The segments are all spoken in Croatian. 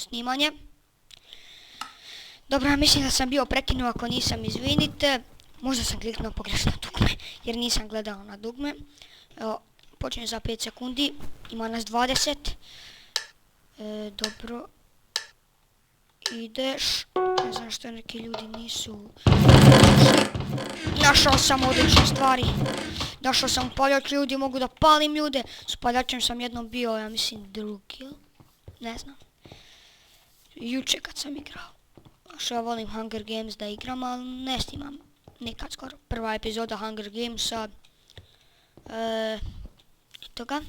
snimanje. Dobro, mislim da sam bio prekinuo, ako nisam, izvinite. Možda sam kliknuo pogrešno dugme, jer nisam gledao na dugme. Evo, počinje za 5 sekundi, ima nas 20. Dobro. Ideš. Ne znam što neki ljudi nisu. Našao sam odlične stvari. Došao sam u paljač, ljudi, mogu da palim ljude. S paljačem sam jednom bio, ja mislim, drugi. Ne znam. Juče kad sam igrao. Što ja volim Hunger Games da igram, ali ne snimam nikad skoro. Prva epizoda Hunger Gamesa. Toga.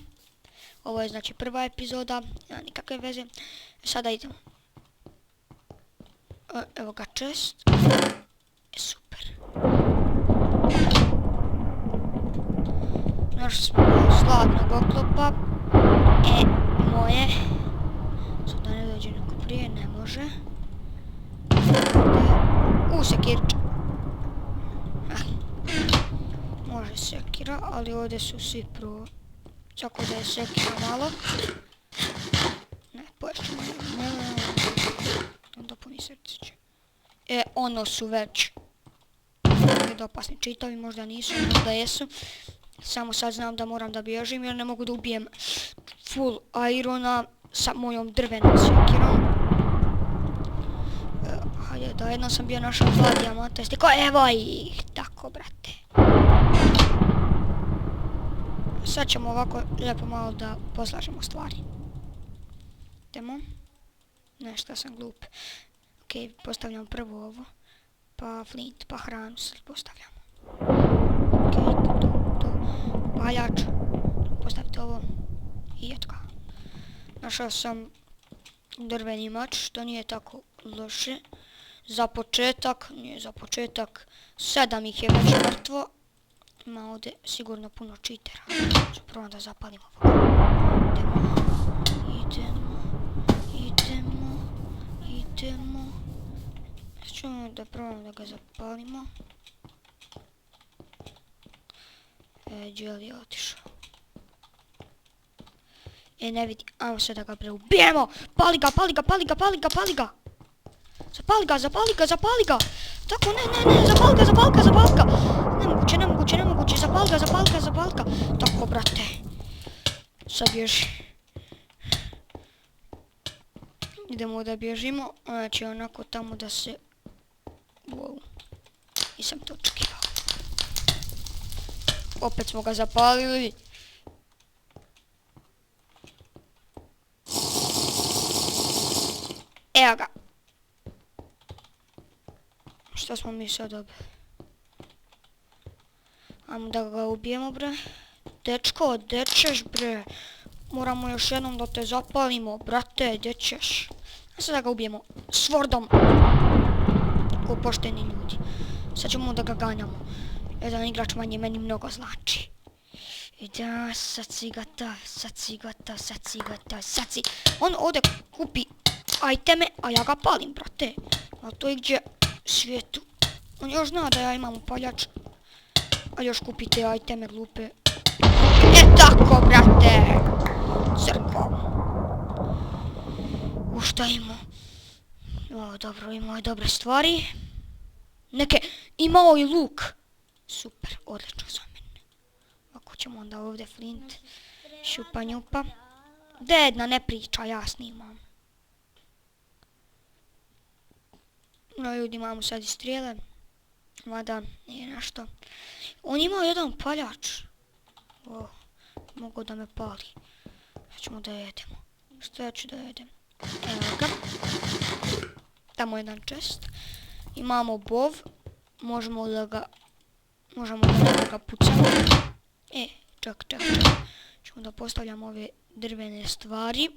Ovo je znači prva epizoda, nema nikakve veze. Sada idemo. Evo ga čest. Super. Našli smo zlatnog oklopa. Moje. Sada ne dođe neko prije, ne može. Sekirča. Može sekira, ali ovdje su svi pro. Čako da je sekira malo. Ne, poješćemo. Dopuni srciće. Ono su već opasni čitovi, možda nisu, možda jesu. Samo sad znam da moram da bježim jer ne mogu da ubijem full irona sa mojom drvenom sekirom. Hajde, da jednom sam bio našao 2 dijamanta i stikao, evo ih, tako brate. Sad ćemo ovako lijepo malo da poslažemo stvari. Idemo. Nešto sam glup. Ok, postavljamo prvo ovo. Pa flint, pa hranu sad postavljamo. Ok, to. Paljač. Postavite ovo. I eto ga. Našao sam drveni mač, što nije tako loše. Za početak, nije za početak. 7 ih je već mrtvo. Ima ovdje sigurno puno čitera. Prvo da zapalimo ovo. Idemo. Ćemo da probamo da ga zapalimo. Gdje li je otišao? Ne vidi, ajmo sve da ga preubijemo. Pali ga. Zapali ga. Tako, ne, zapali ga. Nemoguće, zapali ga. Tako, brate. Sad bježi. Idemo da bježimo, znači onako tamo da se... Wow. Nisam to očekivao. Opet smo ga zapalili. Evo ga. Što smo mi sad dobili? Ajmo da ga ubijemo, bre. Dečko, gdje ćeš, bre? Moramo još jednom da te zapalimo, brate, gdje ćeš? A sad da ga ubijemo svordom. Ko pošteni ljudi. Sad ćemo da ga ganjamo. Jedan igrač manje meni mnogo znači. Da, sad si gotov. On ovdje kupi iteme, a ja ga palim, brate. A to je gdje svijetu. On još zna da ja imam upaljač. A još kupi te iteme glupe. Tako, brate. Crko. Šta ima? O, dobro, imao je dobre stvari. Imao i luk. Super, odlično za mene. Ako ćemo onda ovdje flint. Šupa njupa. Dedna, ne priča, ja snimam. No ljudi, imamo sad i strijele. Mada, nije nešto. On imao jedan paljač. O, mogu da me pali. Ćemo da jedemo. Što ja ću da jedem? Evo ga. Tamo jedan chest. Imamo bov. Možemo da ga pucamo. Čak. Ćemo da postavljamo ove drvene stvari.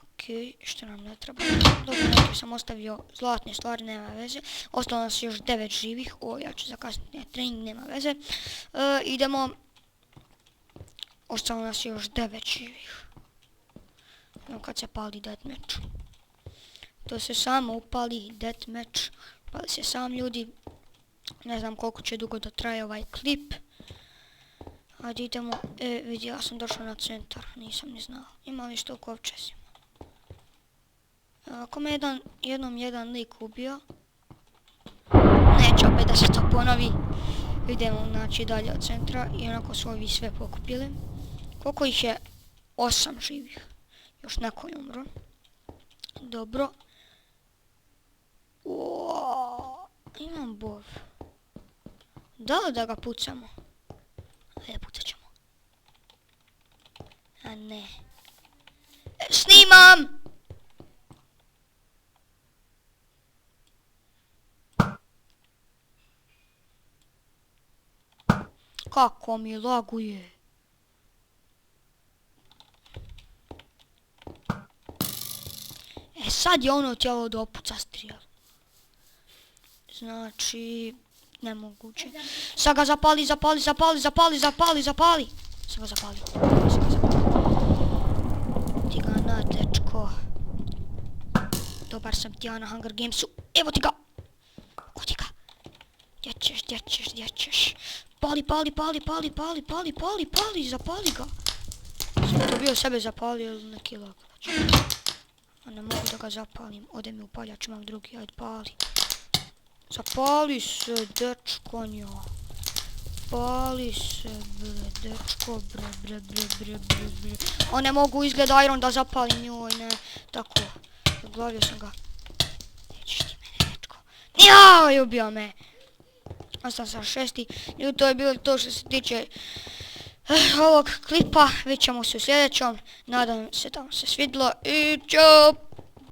Ok, što nam ne treba. Dobro, neke sam ostavio zlatne stvari, nema veze. Ostalo nas još 9 živih. O, ja ću zakasniti na trening, nema veze. Idemo. Ostalo nas još 9 živih. Kad se pali deathmatch. To se samo upali deathmatch. Pali se sam, ljudi. Ne znam koliko će dugo da traje ovaj klip. Ajde idemo. Vidi, ja sam došao na centar. Nisam ni znao. Ima li što u kovčezima? Ako me jednom jedan lik ubio, neće opet da se to ponovi. Idemo znači dalje od centra i onako su ovi sve pokupili. Koliko ih je? 8 živih. Još neko je umro. Dobro. Imam bov. Da li da ga pucamo? Ajde, pucat ćemo. A ne. Snimam! Kako mi laguje. Sad je ono tijelo da opuca strijel. Znači, nemoguće. Sad ga zapali. Sad ga zapali. Ti ga na, dečko. Dobar sam ti ja na Hunger Gamesu. Evo ti ga. Ko ti ga? Gdje ćeš? Pali, zapali ga. Sam to bio sebe zapalio ili neki lag. A ne mogu da ga zapalim, ode mi upaljač, imam drugi, ajde pali. Zapali se, dečko njo. Pali se, dečko, bre. O, ne mogu izgleda Iron da zapalim njoj, ne, tako. Zaglavio sam ga. Nećeš ti mene, dečko. Jaj, ubio me. Ostao sam 6. I to je bilo to što se tiče ovog klipa. Vidjet ćemo se u sljedećem. Nadam se da vam se svidjelo i čao!